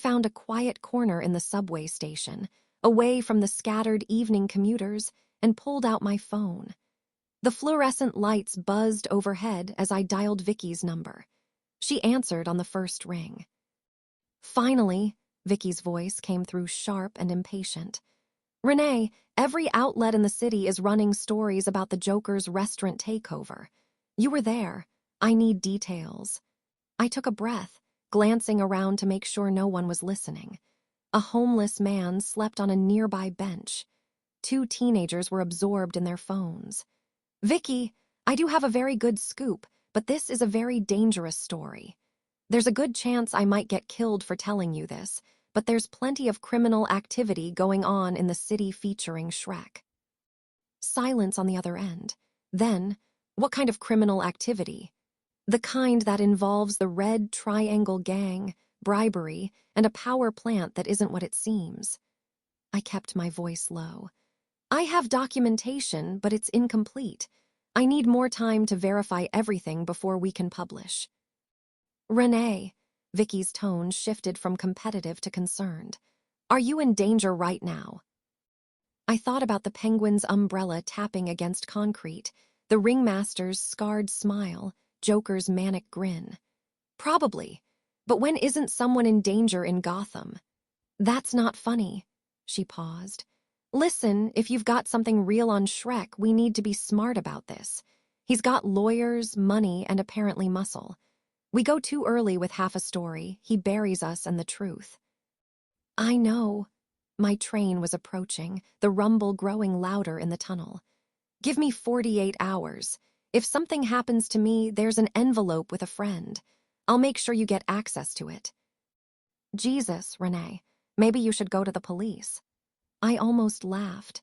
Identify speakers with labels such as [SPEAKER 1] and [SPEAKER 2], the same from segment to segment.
[SPEAKER 1] found a quiet corner in the subway station, away from the scattered evening commuters, and pulled out my phone. The fluorescent lights buzzed overhead as I dialed Vicky's number. She answered on the first ring. Finally, Vicky's voice came through sharp and impatient. Renee, every outlet in the city is running stories about the Joker's restaurant takeover. You were there. I need details. I took a breath, glancing around to make sure no one was listening. A homeless man slept on a nearby bench. 2 teenagers were absorbed in their phones. Vicky, I do have a very good scoop, but this is a very dangerous story. There's a good chance I might get killed for telling you this, but there's plenty of criminal activity going on in the city featuring Shrek. Silence on the other end. Then, what kind of criminal activity? The kind that involves the Red Triangle Gang, bribery, and a power plant that isn't what it seems. I kept my voice low. I have documentation, but it's incomplete. I need more time to verify everything before we can publish. Renee, Vicky's tone shifted from competitive to concerned. Are you in danger right now? I thought about the penguin's umbrella tapping against concrete, the ringmaster's scarred smile, Joker's manic grin. Probably, but when isn't someone in danger in Gotham? That's not funny. She paused. Listen, if you've got something real on Shrek, we need to be smart about this. He's got lawyers, money, and apparently muscle. We go too early with half a story, he buries us and the truth. I know. My train was approaching, the rumble growing louder in the tunnel. Give me 48 hours. If something happens to me, there's an envelope with a friend. I'll make sure you get access to it. Jesus, Renee, maybe you should go to the police. I almost laughed.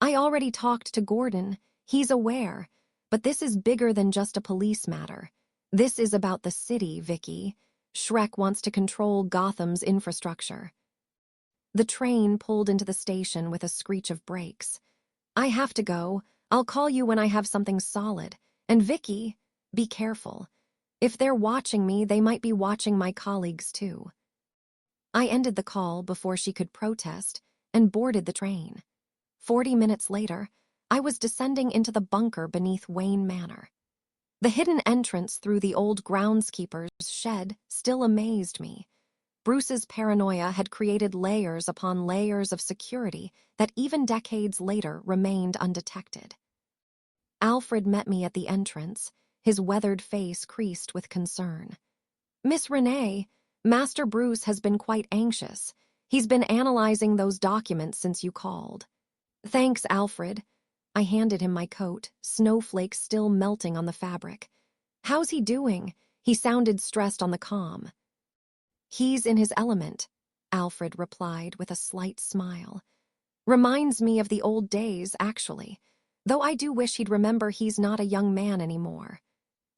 [SPEAKER 1] I already talked to Gordon. He's aware. But this is bigger than just a police matter. This is about the city, Vicky. Shrek wants to control Gotham's infrastructure. The train pulled into the station with a screech of brakes. I have to go. I'll call you when I have something solid. And Vicky, be careful. If they're watching me, they might be watching my colleagues too. I ended the call before she could protest and boarded the train. 40 minutes later, I was descending into the bunker beneath Wayne Manor. The hidden entrance through the old groundskeeper's shed still amazed me. Bruce's paranoia had created layers upon layers of security that even decades later remained undetected. Alfred met me at the entrance, his weathered face creased with concern. Miss Renee, Master Bruce has been quite anxious. He's been analyzing those documents since you called. Thanks, Alfred. I handed him my coat, snowflakes still melting on the fabric. How's he doing? He sounded stressed on the comm. He's in his element, Alfred replied with a slight smile. Reminds me of the old days, actually, though I do wish he'd remember he's not a young man anymore.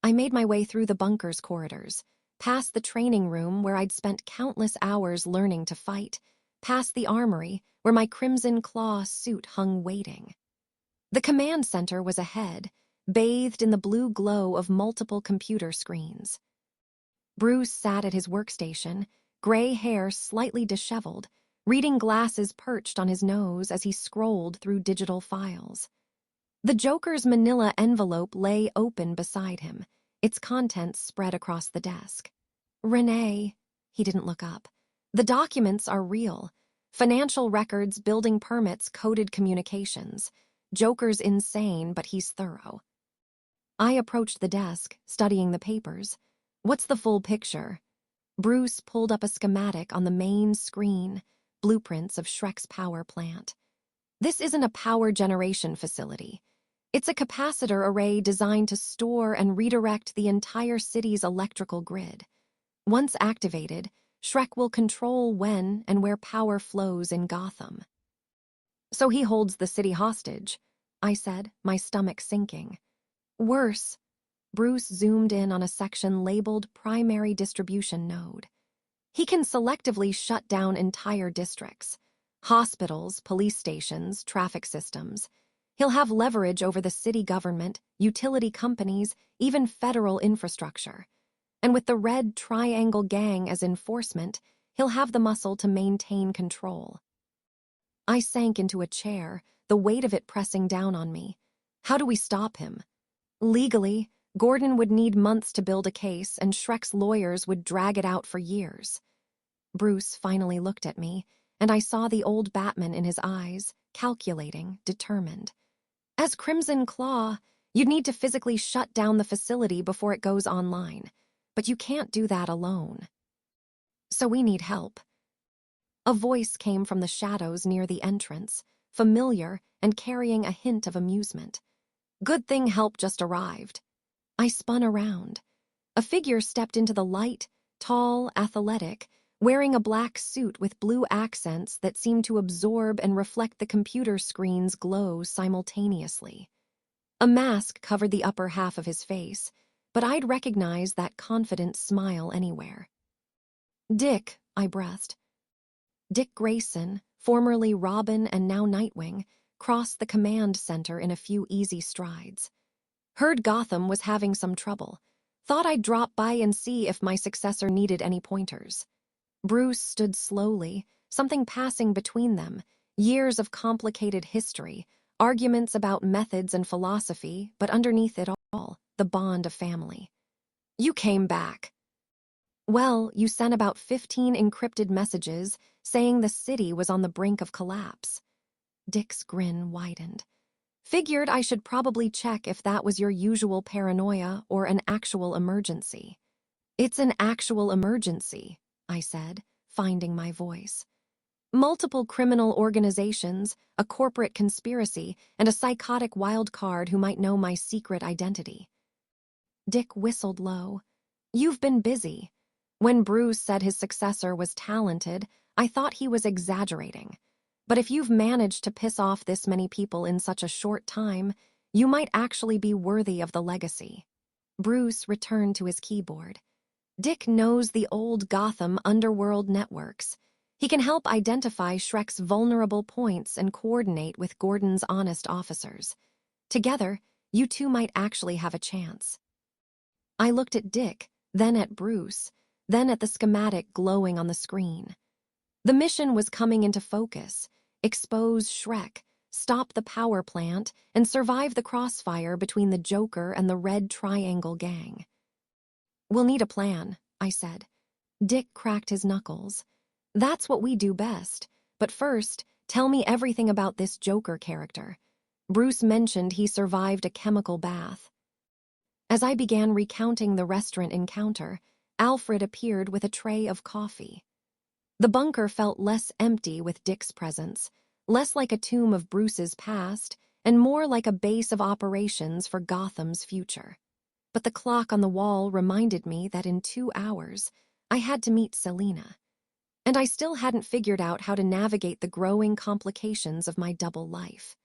[SPEAKER 1] I made my way through the bunker's corridors, past the training room where I'd spent countless hours learning to fight, past the armory where my crimson claw suit hung waiting. The command center was ahead, bathed in the blue glow of multiple computer screens. Bruce sat at his workstation, gray hair slightly disheveled, reading glasses perched on his nose as he scrolled through digital files. The Joker's manila envelope lay open beside him, its contents spread across the desk. Renee, he didn't look up. The documents are real. Financial records, building permits, coded communications. Joker's insane, but he's thorough. I approached the desk, studying the papers. What's the full picture? Bruce pulled up a schematic on the main screen, blueprints of Shrek's power plant. This isn't a power generation facility. It's a capacitor array designed to store and redirect the entire city's electrical grid. Once activated, Shrek will control when and where power flows in Gotham. So he holds the city hostage, I said, my stomach sinking. Worse. Bruce zoomed in on a section labeled Primary Distribution Node. He can selectively shut down entire districts. Hospitals, police stations, traffic systems. He'll have leverage over the city government, utility companies, even federal infrastructure. And with the Red Triangle Gang as enforcement, he'll have the muscle to maintain control. I sank into a chair, the weight of it pressing down on me. How do we stop him? Legally, Gordon would need months to build a case, and Shrek's lawyers would drag it out for years. Bruce finally looked at me, and I saw the old Batman in his eyes, calculating, determined. As Crimson Claw, you'd need to physically shut down the facility before it goes online, but you can't do that alone. So we need help. A voice came from the shadows near the entrance, familiar and carrying a hint of amusement. Good thing help just arrived. I spun around. A figure stepped into the light, tall, athletic, wearing a black suit with blue accents that seemed to absorb and reflect the computer screen's glow simultaneously. A mask covered the upper half of his face, but I'd recognize that confident smile anywhere. "Dick," I breathed. Dick Grayson, formerly Robin and now Nightwing, crossed the command center in a few easy strides. Heard Gotham was having some trouble. Thought I'd drop by and see if my successor needed any pointers. Bruce stood slowly, something passing between them, years of complicated history, arguments about methods and philosophy, but underneath it all, the bond of family. "You came back." "Well, you sent about 15 encrypted messages saying the city was on the brink of collapse." Dick's grin widened. "Figured I should probably check if that was your usual paranoia or an actual emergency." "It's an actual emergency," I said, finding my voice. "Multiple criminal organizations, a corporate conspiracy, and a psychotic wild card who might know my secret identity." Dick whistled low. "You've been busy." When Bruce said his successor was talented, I thought he was exaggerating. But if you've managed to piss off this many people in such a short time, you might actually be worthy of the legacy. Bruce returned to his keyboard. "Dick knows the old Gotham underworld networks. He can help identify Shrek's vulnerable points and coordinate with Gordon's honest officers. Together, you two might actually have a chance." I looked at Dick, then at Bruce, then at the schematic glowing on the screen. The mission was coming into focus: expose Shrek, stop the power plant, and survive the crossfire between the Joker and the Red Triangle gang. "We'll need a plan," I said. Dick cracked his knuckles. "That's what we do best. But first, tell me everything about this Joker character. Bruce mentioned he survived a chemical bath." As I began recounting the restaurant encounter, Alfred appeared with a tray of coffee. The bunker felt less empty with Dick's presence, less like a tomb of Bruce's past, and more like a base of operations for Gotham's future. But the clock on the wall reminded me that in 2 hours, I had to meet Selina. And I still hadn't figured out how to navigate the growing complications of my double life.